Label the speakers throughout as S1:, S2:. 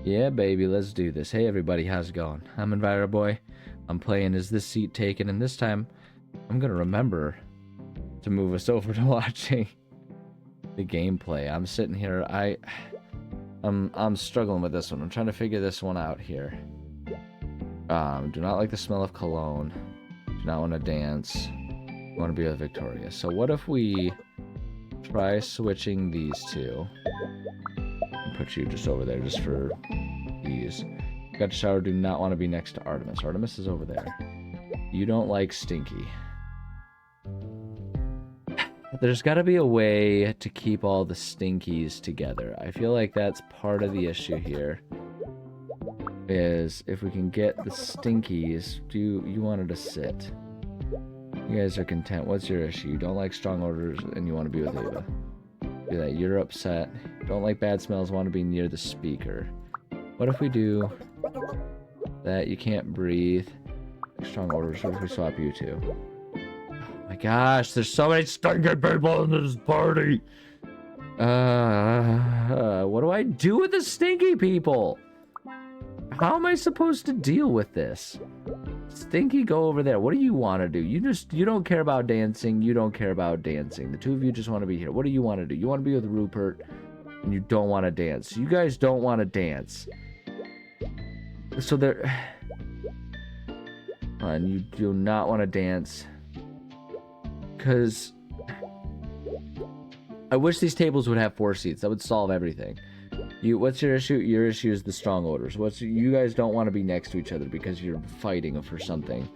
S1: Yeah, baby, let's do this. Hey, everybody, how's it going? I'm Enviro Boy. I'm playing Is This Seat Taken? And this time, I'm gonna remember to move us over to watching the gameplay. I'm sitting here. I'm struggling with this one. I'm trying to figure this one out here. Do not like the smell of cologne. Do not want to dance. Want to be with Victoria. So what if we try switching these two? And put you just over there, just for ease. Got to shower. Do not want to be next to Artemis. Artemis is over there. You don't like Stinky. There's got to be a way to keep all the Stinkies together. I feel like that's part of the issue here. Is if we can get the Stinkies. You wanted to sit. You guys are content. What's your issue? You don't like strong odors and you want to be with Ava. Do that. You're upset. Don't like bad smells. Want to be near the speaker. What if we do that? You can't breathe. Strong odors. What if we swap you two? Oh my gosh, there's so many stinky people in this party. What do I do with the stinky people? How am I supposed to deal with this? Stinky, go over there. What do you want to do? You don't care about dancing. You don't care about dancing. The two of you just want to be here. What do you want to do? You want to be with Rupert, and you don't want to dance. You guys don't want to dance. So they're... And you do not want to dance. Because... I wish these tables would have 4 seats. That would solve everything. What's your issue? Your issue is the strong odors. You guys don't want to be next to each other because you're fighting for something.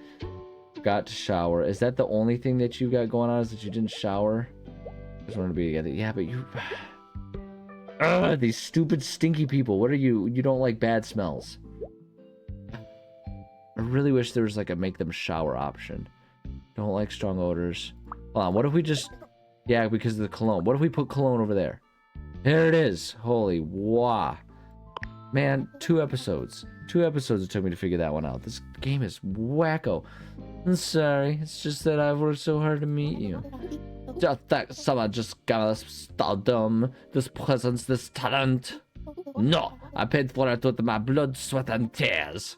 S1: Got to shower. Is that the only thing that you got going on? Is that you didn't shower? Just want to be together. Yeah, but you... these stupid stinky people. What are you? You don't like bad smells. I really wish there was like a make them shower option. Don't like strong odors. Hold on. What if we just... Yeah, because of the cologne. What if we put cologne over there? There it is. Holy wow. Man, 2 episodes. 2 episodes it took me to figure that one out. This game is wacko. I'm sorry. It's just that I've worked so hard to meet you. Just that someone just got us stardom, this presence, this talent. No, I paid for it with my blood, sweat, and tears.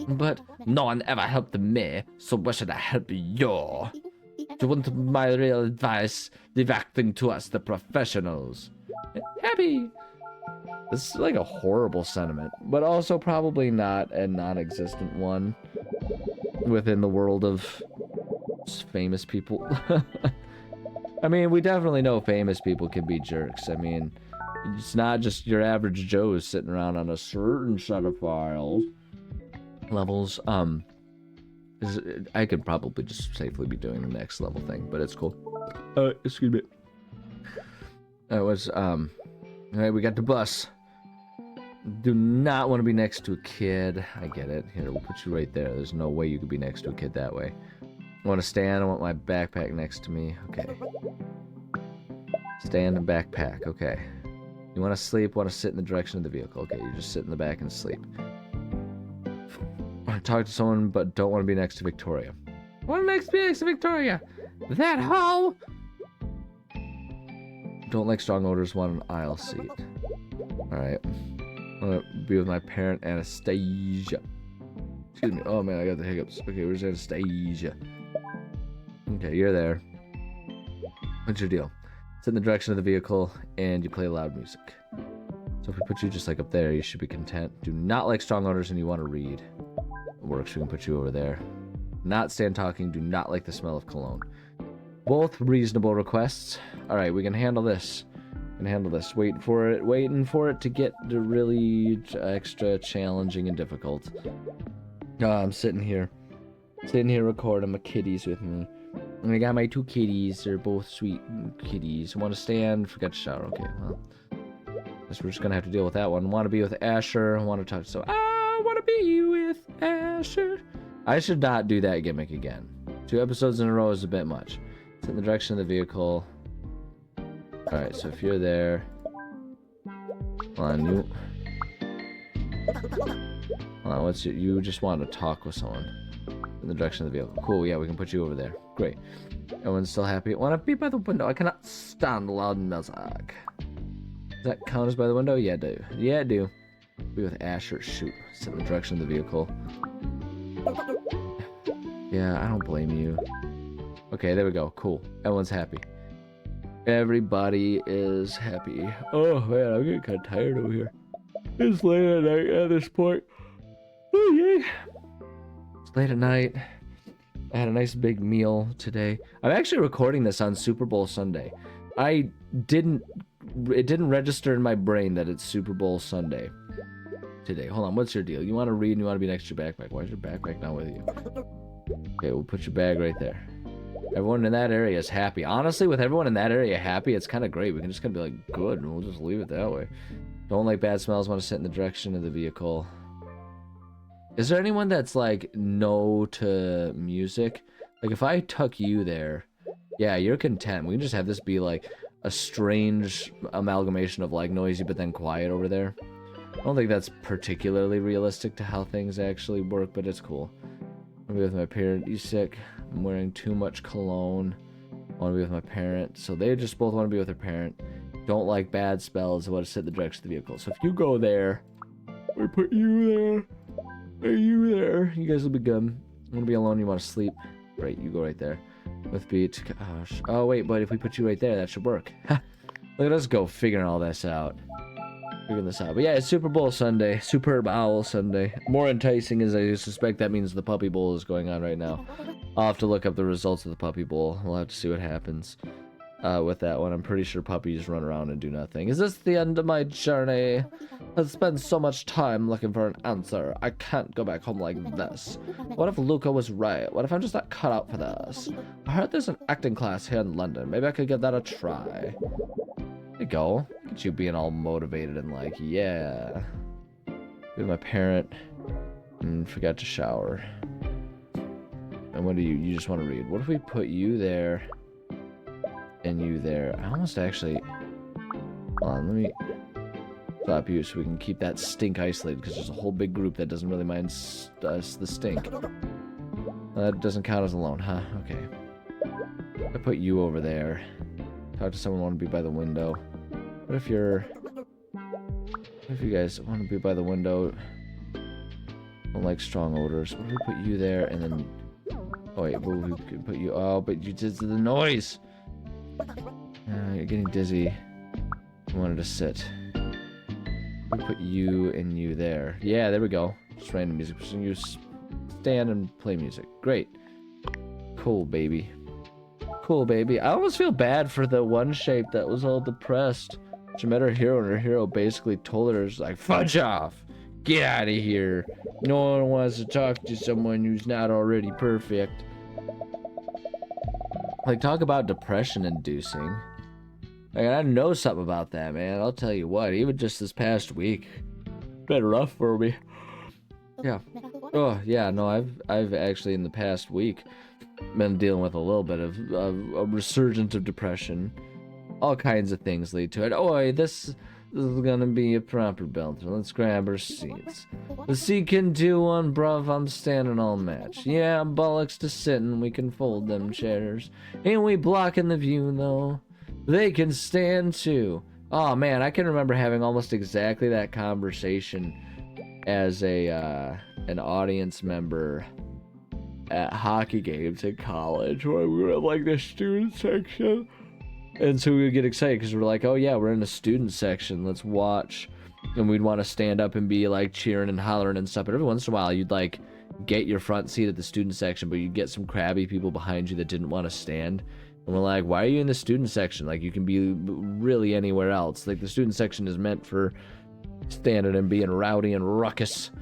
S1: But no one ever helped me, so why should I help you? Do you want my real advice? Leave acting to us, the professionals. Happy. This is like a horrible sentiment, but also probably not a non-existent one within the world of famous people. I mean, we definitely know famous people can be jerks. I mean, it's not just your average Joes sitting around on a certain set of levels. I could probably just safely be doing the next level thing, but it's cool. Excuse me. It was, alright, we got the bus. Do not want to be next to a kid. I get it. Here, we'll put you right there. There's no way you could be next to a kid that way. I want to stand. I want my backpack next to me. Okay. Stand and backpack. Okay. You want to sleep? Want to sit in the direction of the vehicle? Okay, you just sit in the back and sleep. Talk to someone, but don't want to be next to Victoria. Want to be next to Victoria? That hoe! Don't like strong odors, want an aisle seat. Alright. I want to be with my parent, Anastasia. Excuse me. Oh man, I got the hiccups. Okay, where's Anastasia? Okay, you're there. What's your deal? Sit in the direction of the vehicle, and you play loud music. So if we put you just like up there, you should be content. Do not like strong odors, and you want to read. It works, we can put you over there. Not stand talking, do not like the smell of cologne. Both reasonable requests. Alright, we can handle this. Waiting for it to get really extra challenging and difficult. I'm sitting here recording my kitties with me. And I got my 2 kitties. They're both sweet kitties. Want to stand? Forgot to shower. Okay, well, guess we're just gonna have to deal with that one. Want to be with Asher. Want to talk to I want to be with Asher. I should not do that gimmick again. 2 episodes in a row is a bit much. It's in the direction of the vehicle. Alright, so if you're there... Hold on, you just want to talk with someone. In the direction of the vehicle. Cool, yeah, we can put you over there. Great. Everyone's still happy. Want to be by the window. I cannot stand loud music. Does that count as by the window? Yeah, I do. Be with Asher. Shoot. Sit in the direction of the vehicle. Yeah, I don't blame you. Okay, there we go. Cool. Everyone's happy. Everybody is happy. Oh man, I'm getting kind of tired over here. It's late at night at this point. Oh yeah. It's late at night. I had a nice big meal today. I'm actually recording this on Super Bowl Sunday. It didn't register in my brain that it's Super Bowl Sunday today. Hold on, what's your deal? You want to read and you want to be next to your backpack. Why is your backpack not with you? Okay, we'll put your bag right there. Everyone in that area is happy. Honestly, with everyone in that area happy, it's kind of great. We can just kind of be like, good, and we'll just leave it that way. Don't like bad smells, want to sit in the direction of the vehicle. Is there anyone that's like no to music? Like if I tuck you there, yeah, you're content. We can just have this be like a strange amalgamation of like noisy but then quiet over there. I don't think that's particularly realistic to how things actually work, but it's cool. I'm gonna be with my parent. You sick? I'm wearing too much cologne. I want to be with my parent. So they just both want to be with their parent. Don't like bad spells. I want to sit in the direction of the vehicle. So if you go there, we put you there. Are you there? You guys will be good. You want to be alone? You want to sleep? Great. You go right there. With beat. Gosh. Oh wait, but if we put you right there, that should work. Look at us go figuring all this out. But yeah, it's Super Bowl Sunday. Super Bowl Sunday. More enticing as I suspect that means the Puppy Bowl is going on right now. I'll have to look up the results of the Puppy Bowl. We'll have to see what happens with that one. I'm pretty sure puppies run around and do nothing. Is this the end of my journey? I've spent so much time looking for an answer. I can't go back home like this. What if Luca was right? What if I'm just not cut out for this? I heard there's an acting class here in London. Maybe I could give that a try. There you go. Look at you being all motivated and like, yeah. With my parent. And forgot to shower. And what do you just want to read? What if we put you there and you there? I almost actually... Hold on, let me stop you so we can keep that stink isolated because there's a whole big group that doesn't really mind the stink. That doesn't count as alone, huh? Okay. I put you over there. Talk to someone, want to be by the window. What if you guys want to be by the window? Don't like strong odors. What if we put you there and then... Oh wait, but we could put you... Oh, but you did the noise! You're getting dizzy. You wanted to sit. We put you and you there. Yeah, there we go. Just random music. So you stand and play music. Great. Cool, baby. Cool, baby. I almost feel bad for the one shape that was all depressed. She met her hero, and her hero basically told her, like, fudge off! Get out of here! No one wants to talk to someone who's not already perfect. Like, talk about depression-inducing. Like, I know something about that, man. I'll tell you what, even just this past week, been rough for me. Yeah. Oh, yeah, no, I've actually, in the past week, been dealing with a little bit of a resurgence of depression. All kinds of things lead to it. Oh, this is gonna be a proper belter. Let's grab our seats. The seat can do one, bruv. I'm standing all match. Yeah, bollocks to sitting. We can fold them chairs. Ain't we blocking the view, though? They can stand, too. Oh, man, I can remember having almost exactly that conversation as an audience member at hockey games in college, where we were in like the student section, and so we would get excited because we're like, oh yeah, we're in the student section, let's watch, and we'd want to stand up and be like cheering and hollering and stuff. But every once in a while you'd like get your front seat at the student section, but you'd get some crabby people behind you that didn't want to stand, and we're like, why are you in the student section? Like, you can be really anywhere else. Like, the student section is meant for standing and being rowdy and ruckus.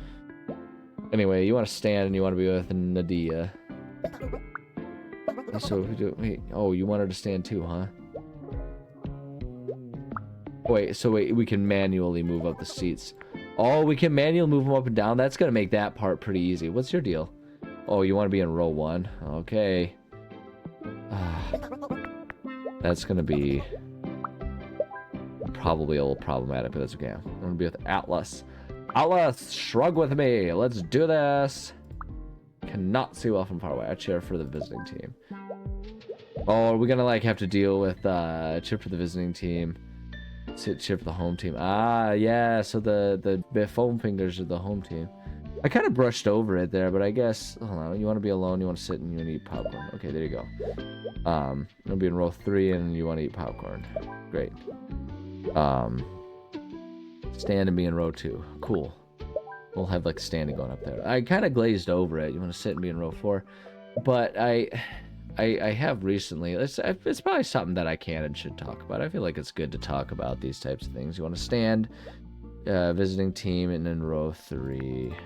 S1: Anyway, you want to stand and you want to be with Nadia. So if we do, wait, oh, you want her to stand too, huh? Wait, so wait, we can manually move up the seats. Oh, we can manually move them up and down? That's gonna make that part pretty easy. What's your deal? Oh, you want to be in row 1? Okay. That's gonna be probably a little problematic, but that's okay. I'm gonna be with Atlas. Atlas, shrug with me. Let's do this. Cannot see well from far away. I cheer for the visiting team. Oh, are we gonna like have to deal with cheer for the visiting team? Sit, cheer for the home team. Ah, yeah. So the foam fingers are the home team. I kind of brushed over it there, but I guess, hold on, you want to be alone, you want to sit, and you want to eat popcorn. Okay, there you go. You'll be in row 3, and you want to eat popcorn. Great. Stand and be in row 2. Cool. We'll have, like, standing going up there. I kind of glazed over it. You want to sit and be in row 4. But I have recently, it's probably something that I can and should talk about. I feel like it's good to talk about these types of things. You want to stand, visiting team, and in row 3.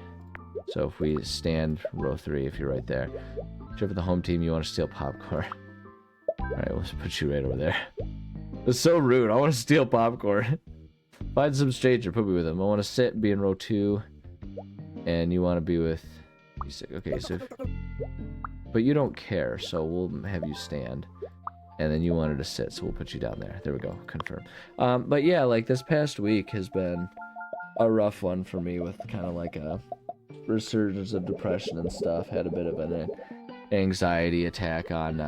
S1: So if we stand row 3, if you're right there, cheer for the home team, you want to steal popcorn. Alright, we'll just put you right over there. It's so rude. I want to steal popcorn. Find some stranger, put me with him. I want to sit and be in row 2. And you want to be with... Okay, so... But you don't care, so we'll have you stand. And then you wanted to sit, so we'll put you down there. There we go, confirm. But yeah, like this past week has been a rough one for me with kind of like a resurgence of depression and stuff. Had a bit of an anxiety attack on...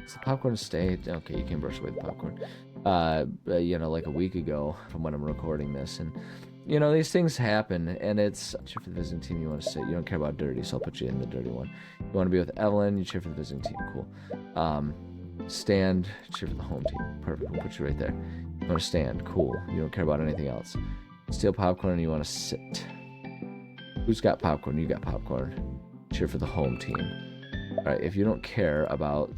S1: Is the popcorn stay? Okay, you can brush away the popcorn. You know, like a week ago from when I'm recording this. And, you know, these things happen, and it's... Cheer for the visiting team, you want to sit. You don't care about dirty, so I'll put you in the dirty one. You want to be with Evelyn, you cheer for the visiting team. Cool. Stand, cheer for the home team. Perfect, we'll put you right there. You want to stand. Cool. You don't care about anything else. Steal popcorn, and you want to sit. Who's got popcorn? You got popcorn. Cheer for the home team. Alright, if you don't care about...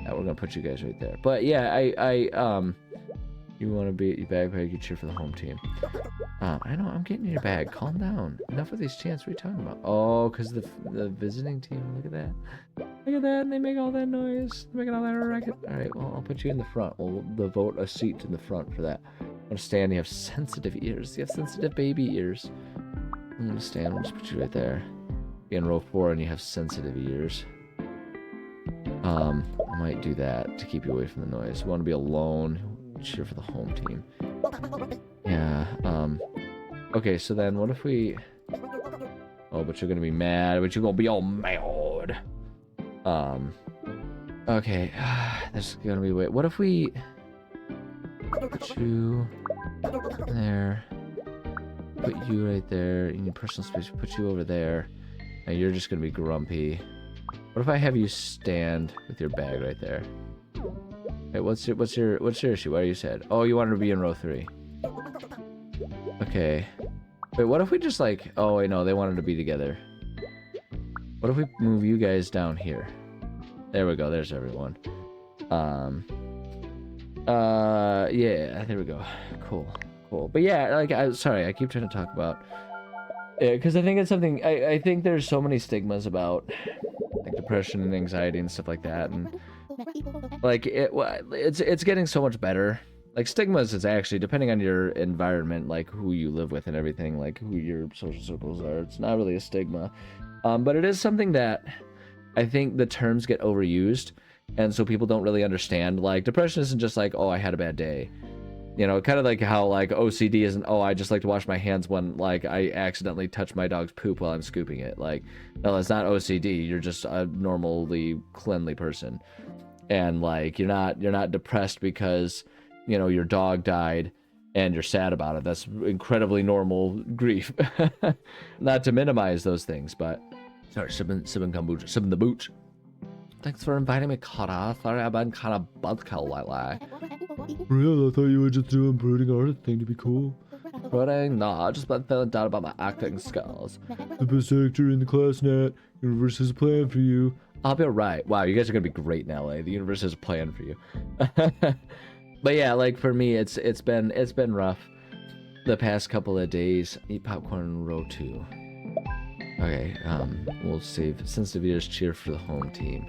S1: we're gonna put you guys right there. But yeah, you want to be your backpack, you cheer for the home team. I know, I'm getting in your bag. Calm down. Enough of these chants. What are you talking about? Oh, because the visiting team. Look at that. Look at that. And they make all that noise. They're making all that racket. All right, well, I'll put you in the front. We'll devote a seat in the front for that. I'm gonna stand. You have sensitive ears. You have sensitive baby ears. I'm gonna stand. We'll just put you right there. Be in row 4, and you have sensitive ears. I might do that to keep you away from the noise. You want to be alone. Cheer for the home team. Yeah, okay, so then what if we... Oh, but you're gonna be mad, but you're gonna be all mad. Okay, there's gonna be... Wait, what if we... Put you... there. Put you right there. You need personal space. Put you over there. And you're just gonna be grumpy. What if I have you stand with your bag right there? Hey, what's your issue? Why are you sad? Oh, you wanted to be in row 3. Okay. Wait, what if we just like... Oh, wait, no, they wanted to be together. What if we move you guys down here? There we go, there's everyone. Yeah, there we go. Cool. But yeah, like, sorry, I keep trying to talk about... Yeah, because I think it's something... I think there's so many stigmas about... like depression and anxiety and stuff like that, and like it's getting so much better. Like stigmas is actually, depending on your environment, like who you live with and everything, like who your social circles are, it's not really a stigma, but it is something that I think the terms get overused, and so people don't really understand. Like depression isn't just like, oh, I had a bad day, you know, kind of like how like OCD isn't, oh, I just like to wash my hands when like I accidentally touch my dog's poop while I'm scooping it. Like, no, it's not OCD. You're just a normally cleanly person, and like you're not depressed because, you know, your dog died and you're sad about it. That's incredibly normal grief. Not to minimize those things, but sorry, sipping kombucha, sipping the booch. Thanks for inviting me, Kara. Sorry, I've been kind of buzzkill lately. Real, I thought you were just doing brooding artist thing to be cool. Brooding? Nah, I just been feeling down about my acting skills. The best actor in the class, Nat. Universe has a plan for you. I'll be alright. Wow, you guys are gonna be great in LA. The universe has a plan for you. But yeah, like for me, it's been rough the past couple of days. Eat popcorn in row 2. Okay, we'll save sensitive ears. Cheer for the home team.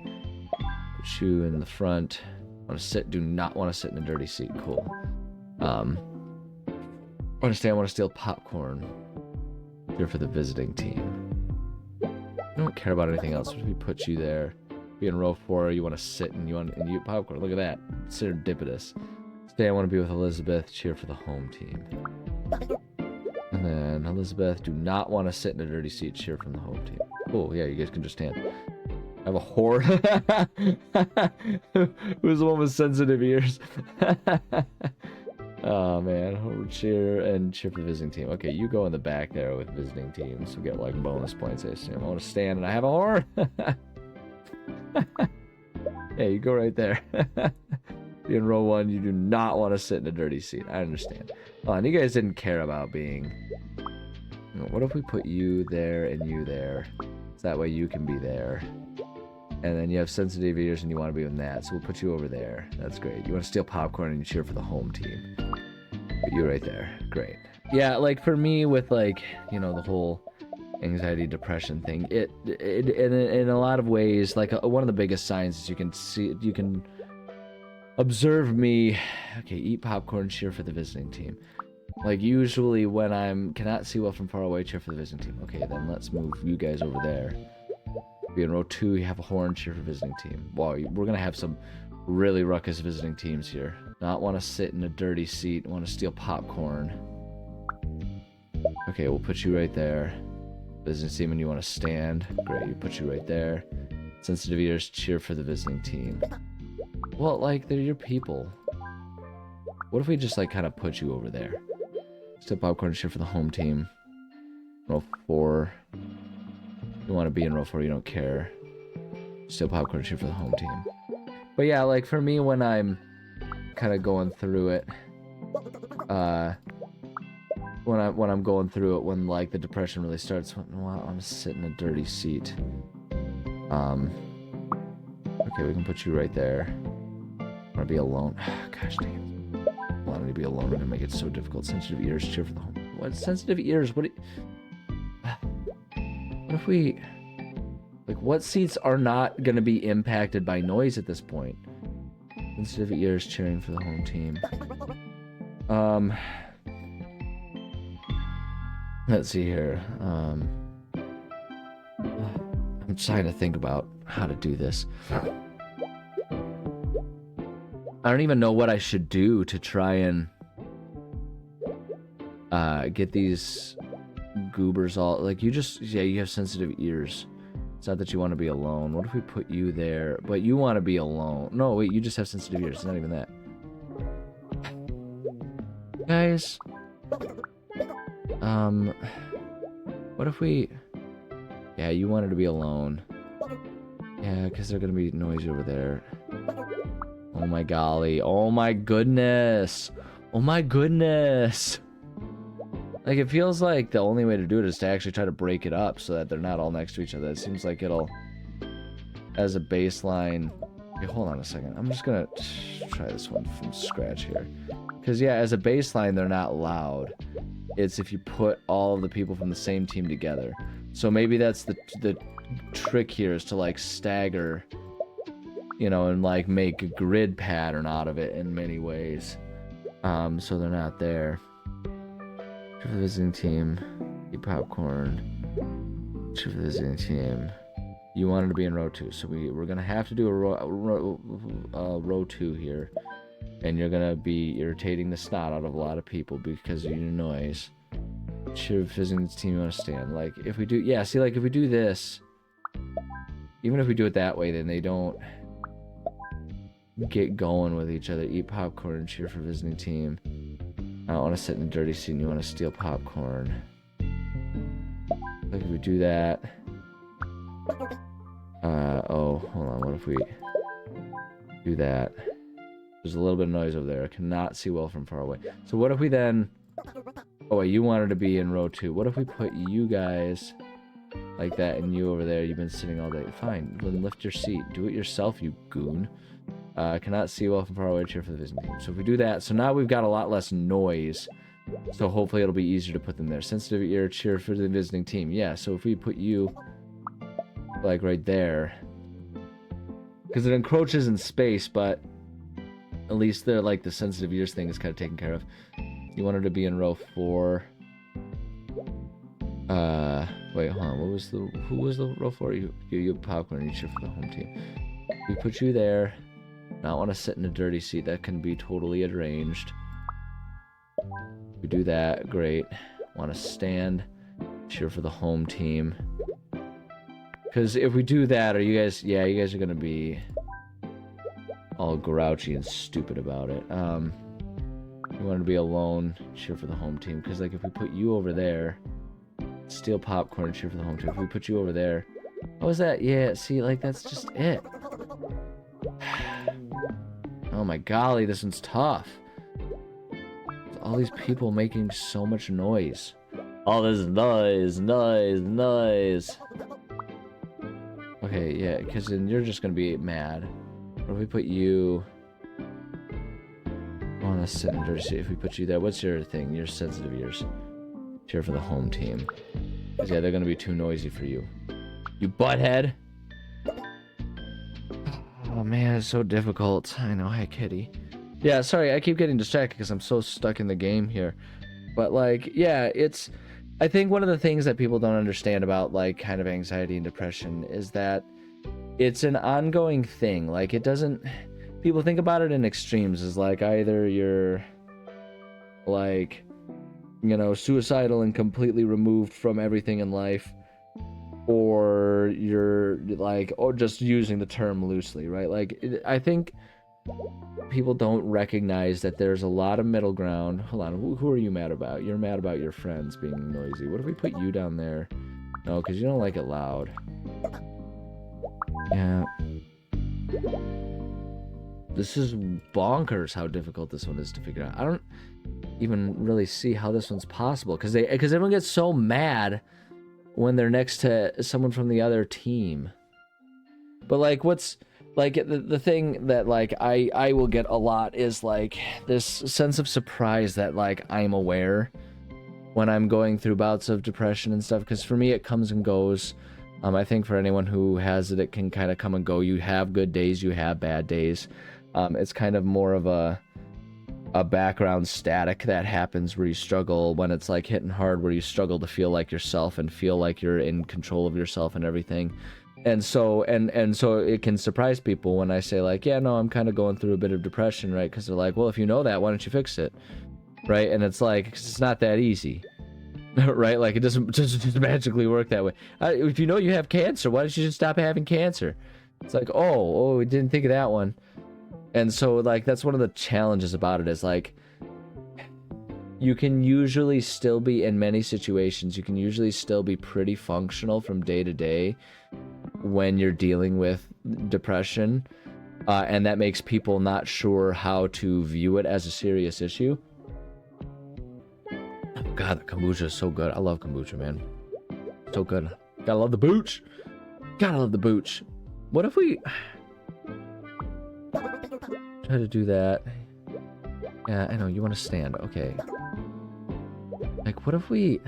S1: Put you in the front. Want to sit? Do not want to sit in a dirty seat. Cool. Want to stay? I want to steal popcorn. Here for the visiting team. I don't care about anything else. If we put you there, be in row 4. You want to sit and you eat popcorn. Look at that. Serendipitous. Stay. I want to be with Elizabeth. Cheer for the home team. And then Elizabeth, do not want to sit in a dirty seat. Cheer from the home team. Cool. Yeah, you guys can just stand. I have a horde. Who's the one with sensitive ears? Oh man, cheer and cheer for the visiting team. Okay, you go in the back there with visiting teams. We'll get like bonus points, I assume. I want to stand and I have a horn. Yeah, you go right there. Be in row 1, you do not want to sit in a dirty seat. I understand. Oh, and you guys didn't care about being... What if we put you there and you there? So that way you can be there. And then you have sensitive ears and you want to be with that, so we'll put you over there. That's great. You want to steal popcorn and you cheer for the home team. Put you right there. Great. Yeah, like for me with like, you know, the whole anxiety, depression thing, it in a lot of ways, like one of the biggest signs is you can observe me. Okay, eat popcorn, cheer for the visiting team. Like usually when cannot see well from far away, cheer for the visiting team. Okay, then let's move you guys over there. Be in row 2, you have a horn, cheer for visiting team. Wow, we're gonna have some really ruckus visiting teams here. Not want to sit in a dirty seat, want to steal popcorn. Okay, we'll put you right there. Visiting team, and you want to stand. Great, you put you right there. Sensitive ears, cheer for the visiting team. Well, like, they're your people. What if we just, like, kind of put you over there? Steal popcorn, cheer for the home team. Row 4. You want to be in row 4, you don't care. Steal popcorn, cheer for the home team. But yeah, like for me when I'm kind of going through it, when I'm going through it, when like the depression really starts, well, I'm sitting in a dirty seat. Okay, we can put you right there. I want to be alone. Gosh dang it. I want to be alone. We're gonna make it so difficult. Sensitive ears, cheer for the home. What sensitive ears? What if we, like, what seats are not going to be impacted by noise at this point? Sensitive ears cheering for the home team. Let's see here. I'm trying to think about how to do this. I don't even know what I should do to try and get these goobers all, like, you have sensitive ears. It's not that you want to be alone. What if we put you there, but you want to be alone? No, wait, you just have sensitive ears. It's not even that. Guys, what if we, yeah, you wanted to be alone. Yeah, because they're gonna be noisy over there. Oh my golly. Oh my goodness. Oh my goodness. Like, it feels like the only way to do it is to actually try to break it up so that they're not all next to each other. It seems like it'll, as a baseline... Okay, hold on a second. I'm just gonna try this one from scratch here. Because, yeah, as a baseline, they're not loud. It's if you put all of the people from the same team together. So maybe that's the trick here, is to, like, stagger, you know, and, like, make a grid pattern out of it in many ways. So they're not there. For the visiting team, eat popcorn. For the visiting team, you wanted to be in row 2, so we're gonna have to do a row 2 here, and you're gonna be irritating the snot out of a lot of people because of your noise. Cheer visiting team, you want to stand. Like if we do, yeah. See, like if we do this, even if we do it that way, then they don't get going with each other. Eat popcorn and cheer for visiting team. I don't want to sit in a dirty seat and you want to steal popcorn. Like if we do that. Oh, hold on. What if we do that? There's a little bit of noise over there. I cannot see well from far away. So what if we then... Oh, wait, you wanted to be in row 2. What if we put you guys like that and you over there? You've been sitting all day. Fine. Then lift your seat. Do it yourself, you goon. Cannot see well from far away, cheer for the visiting team. So if we do that, so now we've got a lot less noise. So hopefully it'll be easier to put them there. Sensitive ear, cheer for the visiting team. Yeah, so if we put you, like, right there. Because it encroaches in space, but at least they're, like, the sensitive ears thing is kind of taken care of. You wanted to be in row 4. Wait, hold on. Who was the row 4? You popcorn, you cheer for the home team. We put you there. Not want to sit in a dirty seat. That can be totally arranged. We do that. Great. Want to stand. Cheer for the home team. Because if we do that, are you guys... Yeah, you guys are going to be all grouchy and stupid about it. You wanted to be alone, cheer for the home team. Because, like, if we put you over there, steal popcorn, cheer for the home team. If we put you over there, what was that? Yeah, see, like, that's just it. Oh my golly, this one's tough. All these people making so much noise. All this noise. Okay, yeah, because then you're just gonna be mad. Or if we put you... I want to sit in dirty seat. If we put you there, what's your thing? Your sensitive ears. Cheer for the home team. Because, yeah, they're gonna be too noisy for you. You butthead! Oh man, it's so difficult. I know, hi kitty. Yeah, sorry, I keep getting distracted because I'm so stuck in the game here. But, like, yeah, it's... I think one of the things that people don't understand about, like, kind of anxiety and depression is that it's an ongoing thing. Like, it doesn't... People think about it in extremes as, like, either you're, like, you know, suicidal and completely removed from everything in life, or you're, like, or just using the term loosely, right? Like, I think people don't recognize that there's a lot of middle ground. Hold on, who are you mad about? You're mad about your friends being noisy. What if we put you down there? No, because you don't like it loud. Yeah. This is bonkers how difficult this one is to figure out. I don't even really see how this one's possible, because everyone gets so mad when they're next to someone from the other team. But, like, what's... Like, the thing that, like, I will get a lot is, like, this sense of surprise that, like, I'm aware when I'm going through bouts of depression and stuff. Because for me, it comes and goes. I think for anyone who has it, it can kind of come and go. You have good days, you have bad days. It's kind of more of a background static that happens where you struggle when it's, like, hitting hard, where you struggle to feel like yourself and feel like you're in control of yourself and everything. And so it can surprise people when I say, like, yeah, no, I'm kind of going through a bit of depression, right? Because they're like, well, if you know that, why don't you fix it, right? And it's like, it's not that easy, right? Like, it doesn't just magically work that way. If you know you have cancer, why don't you just stop having cancer? It's like, oh, we didn't think of that one. And so, like, that's one of the challenges about it is, like, you can usually still be, in many situations, you can usually still be pretty functional from day to day when you're dealing with depression, and that makes people not sure how to view it as a serious issue. Oh god, the kombucha is so good. I love kombucha, man. So good. Gotta love the booch. Gotta love the booch. What if we try to do that? Yeah, I know, you want to stand. Okay. Like, what if we...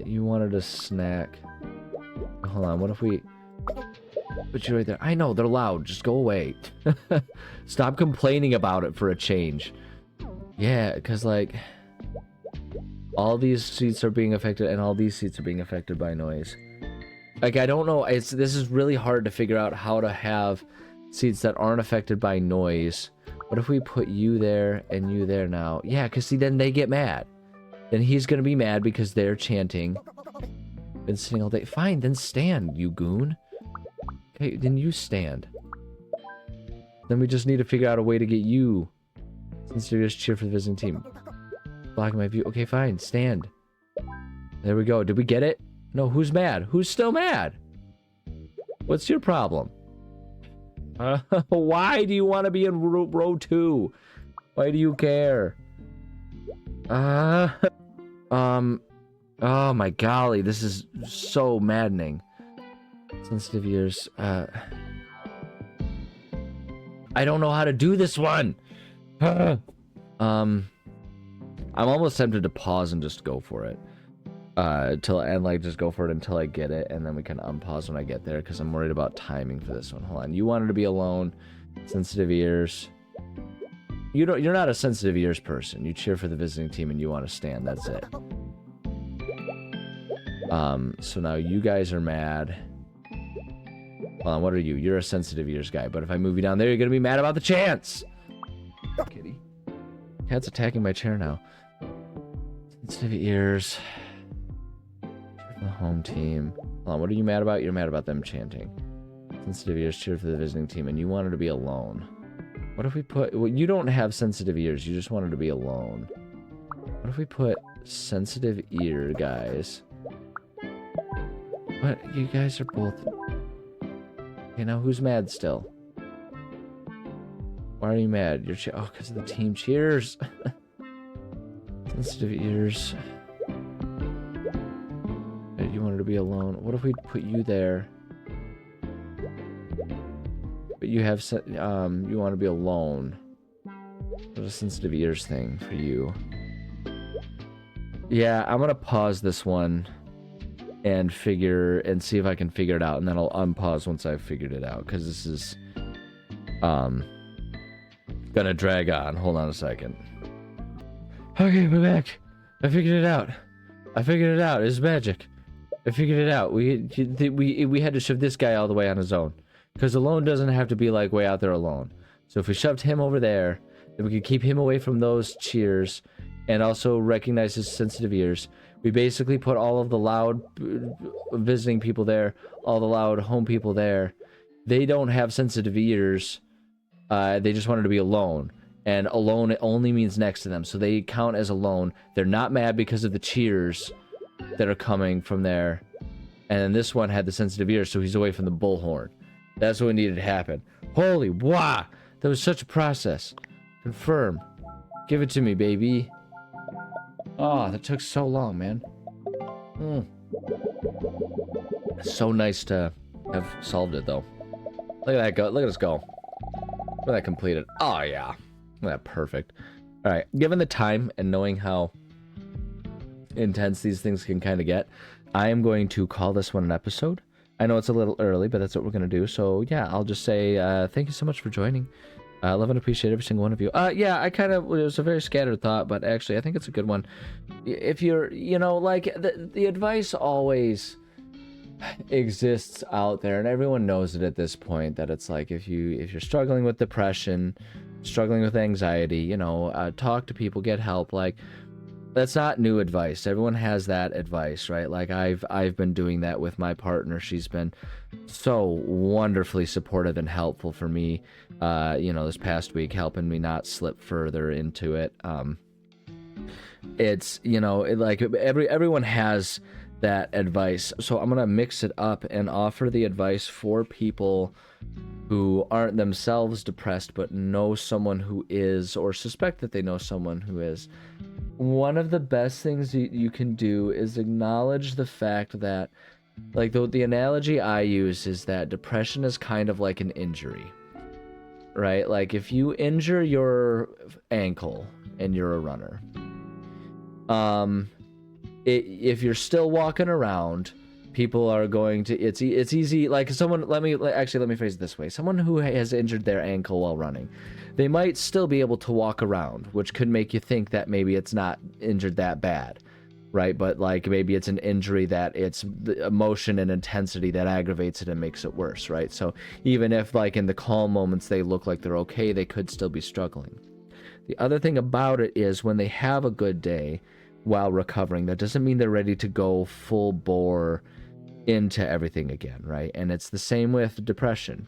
S1: you wanted a snack. Hold on, what if we... Put you right there. I know, they're loud. Just go away. Stop complaining about it for a change. Yeah, because, like... all these seats are being affected, and all these seats are being affected by noise. Like, I don't know. This is really hard to figure out how to have seats that aren't affected by noise. What if we put you there and you there now? Yeah, because, see, then they get mad. Then he's going to be mad because they're chanting. Been sitting all day. Fine, then stand, you goon. Okay, then you stand. Then we just need to figure out a way to get you. Since you just cheer for the visiting team. Blocking my view. Okay, fine, stand. There we go. Did we get it? No, who's mad? Who's still mad? What's your problem? Why do you want to be in row 2? Why do you care? Oh my golly, this is so maddening. Sensitive ears. I don't know how to do this one. I'm almost tempted to pause and just go for it. Just go for it until I get it, and then we can unpause when I get there, because I'm worried about timing for this one. Hold on. You wanted to be alone. Sensitive ears. You're not a sensitive ears person. You cheer for the visiting team and you want to stand. That's it. So now you guys are mad. Hold on, what are you? You're a sensitive ears guy, but if I move you down there, you're gonna be mad about the chance. Kitty. Cat's attacking my chair now. Sensitive ears. The home team. Hold on, what are you mad about? You're mad about them chanting. Sensitive ears cheer for the visiting team, and you wanted to be alone. What if we put... Well, you don't have sensitive ears. You just wanted to be alone. What if we put sensitive ear guys? What? You guys are both... Okay, now who's mad still? Why are you mad? You're oh, because of the team cheers. Sensitive ears. You wanted to be alone. What if we put you there? But you have you want to be alone. What a sensitive ears thing for you. Yeah, I'm gonna pause this one and see if I can figure it out, and then I'll unpause once I've figured it out, because this is gonna drag on. Hold on a second. Okay, we're back. I figured it out. It's magic. I figured it out. We had to shove this guy all the way on his own, because alone doesn't have to be like way out there alone. So if we shoved him over there, then we could keep him away from those cheers, and also recognize his sensitive ears. We basically put all of the loud visiting people there, all the loud home people there. They don't have sensitive ears. They just wanted to be alone. And alone only means next to them. So they count as alone. They're not mad because of the cheers that are coming from there. And then this one had the sensitive ears, so he's away from the bullhorn. That's what needed to happen. Holy wow! That was such a process. Confirm. Give it to me, baby. Oh, that took so long, man. So nice to have solved it, though. Look at that go. Look at us go. Look at that completed. Oh, yeah. Look at that perfect. All right. Given the time and knowing how intense these things can kind of get, I am going to call this one an episode. I know it's a little early, but that's what we're going to do. So, yeah, I'll just say thank you so much for joining. I love and appreciate every single one of you. Yeah, it was a very scattered thought, but actually I think it's a good one. If you're, like, the advice always exists out there, and everyone knows it at this point, that it's like, if you're struggling with depression, struggling with anxiety, talk to people, get help. Like, that's not new advice. Everyone has that advice, right? Like, I've been doing that with my partner. She's been so wonderfully supportive and helpful for me, this past week, helping me not slip further into it. It's, everyone has that advice. So I'm going to mix it up and offer the advice for people who aren't themselves depressed, but know someone who is, or suspect that they know someone who is. One of the best things you can do is acknowledge the fact that, like, the analogy I use is that depression is kind of like an injury, right? Like, if you injure your ankle and you're a runner, if you're still walking around, people are going to, it's easy, like, someone, let me phrase it this way. Someone who has injured their ankle while running, they might still be able to walk around, which could make you think that maybe it's not injured that bad, right? But, like, maybe it's an injury that it's the emotion and intensity that aggravates it and makes it worse, right? So even if, like, in the calm moments they look like they're okay, they could still be struggling. The other thing about it is, when they have a good day while recovering, that doesn't mean they're ready to go full bore into everything again, right? And it's the same with depression.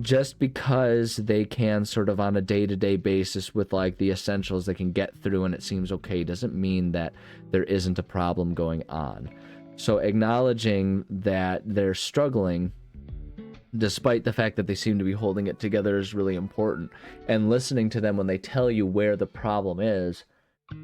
S1: Just because they can sort of on a day-to-day basis with, like, the essentials they can get through and it seems okay, doesn't mean that there isn't a problem going on. So acknowledging that they're struggling despite the fact that they seem to be holding it together is really important, and listening to them when they tell you where the problem is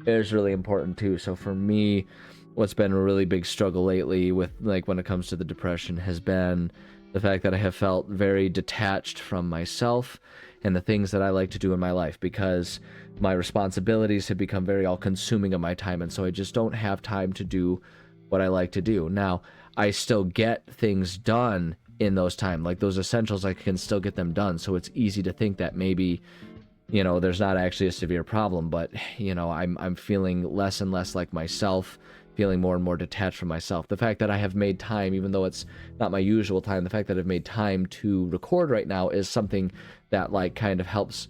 S1: really important too. So for me, what's been a really big struggle lately with, like, when it comes to the depression has been the fact that I have felt very detached from myself and the things that I like to do in my life, because my responsibilities have become very all-consuming of my time, and so I just don't have time to do what I like to do. Now, I still get things done in those time, like those essentials, I can still get them done, so it's easy to think that maybe, there's not actually a severe problem, but, I'm feeling less and less like myself, feeling more and more detached from myself. The fact that I have made time, even though it's not my usual time, the fact that I've made time to record right now is something that, like, kind of helps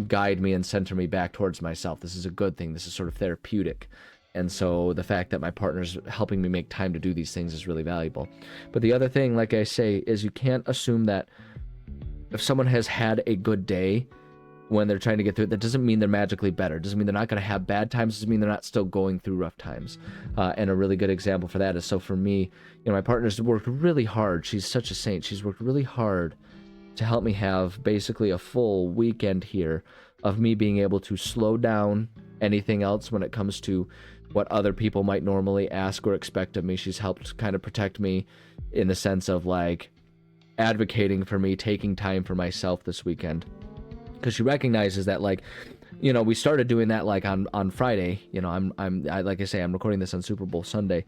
S1: guide me and center me back towards myself. This is a good thing. This is sort of therapeutic. And so the fact that my partner's helping me make time to do these things is really valuable. But the other thing, like I say, is you can't assume that if someone has had a good day, when they're trying to get through it. That doesn't mean they're magically better. It doesn't mean they're not going to have bad times. It doesn't mean they're not still going through rough times. And a really good example for that is, so for me, my partner's worked really hard. She's such a saint. She's worked really hard to help me have basically a full weekend here of me being able to slow down anything else when it comes to what other people might normally ask or expect of me. She's helped kind of protect me in the sense of like advocating for me, taking time for myself this weekend. Because she recognizes that, like, we started doing that like on Friday. Like I say, I'm recording this on Super Bowl Sunday,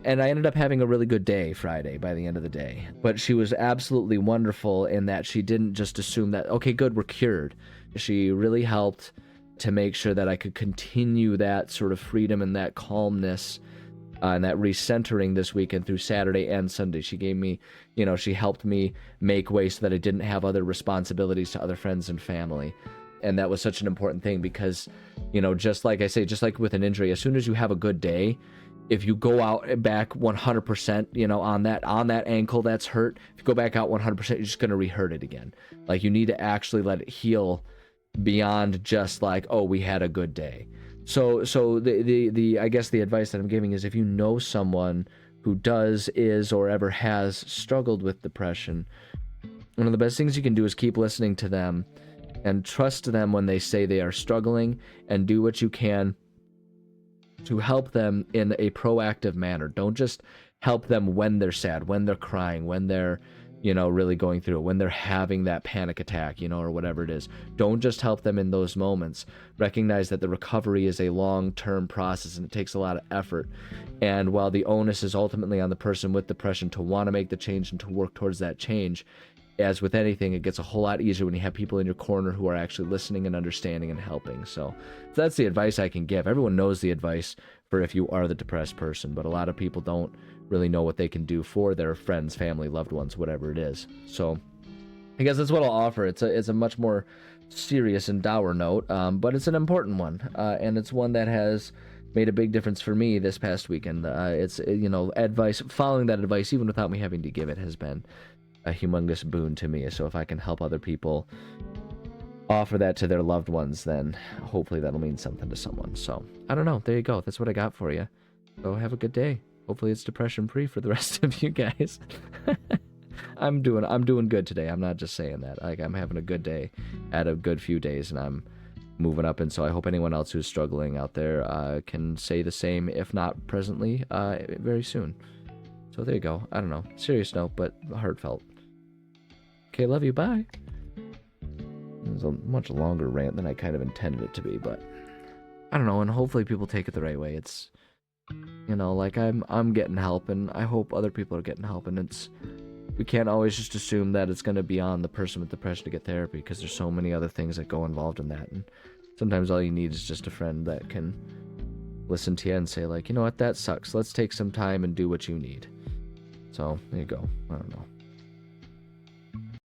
S1: and I ended up having a really good day Friday by the end of the day. But she was absolutely wonderful in that she didn't just assume that, okay, good, we're cured. She really helped to make sure that I could continue that sort of freedom and that calmness and that recentering this weekend through Saturday and Sunday. She gave me, she helped me make way so that I didn't have other responsibilities to other friends and family. And that was such an important thing because, just like I say, just like with an injury, as soon as you have a good day, if you go out back 100%, on that ankle that's hurt, if you go back out 100%, you're just going to re-hurt it again. Like, you need to actually let it heal beyond just like, oh, we had a good day. So the I guess the advice that I'm giving is, if you know someone who is, or ever has struggled with depression, one of the best things you can do is keep listening to them and trust them when they say they are struggling, and do what you can to help them in a proactive manner. Don't just help them when they're sad, when they're crying, when they're really going through it, when they're having that panic attack, or whatever it is. Don't just help them in those moments. Recognize that the recovery is a long-term process and it takes a lot of effort. And while the onus is ultimately on the person with depression to want to make the change and to work towards that change, as with anything, it gets a whole lot easier when you have people in your corner who are actually listening and understanding and helping. So that's the advice I can give. Everyone knows the advice for if you are the depressed person, but a lot of people don't really know what they can do for their friends, family, loved ones, whatever it is. So I guess that's what I'll offer. It's a much more serious and dour note, but it's an important one, and it's one that has made a big difference for me this past weekend. It's advice, following that advice, even without me having to give it, has been a humongous boon to me. So if I can help other people offer that to their loved ones, then hopefully that'll mean something to someone. So I don't know. There you go. That's what I got for you. So have a good day. Hopefully it's depression free for the rest of you guys. I'm doing good today. I'm not just saying that. Like, I'm having a good day, had a good few days, and I'm moving up. And so I hope anyone else who's struggling out there can say the same, if not presently, very soon. So there you go. I don't know. Serious note, but heartfelt. Okay, love you. Bye. It was a much longer rant than I kind of intended it to be, but I don't know. And hopefully people take it the right way. It's, like I'm getting help, and I hope other people are getting help. And we can't always just assume that it's going to be on the person with depression to get therapy, because there's so many other things that go involved in that. And sometimes all you need is just a friend that can listen to you and say, like, you know what, that sucks. Let's take some time and do what you need. So there you go. I don't know.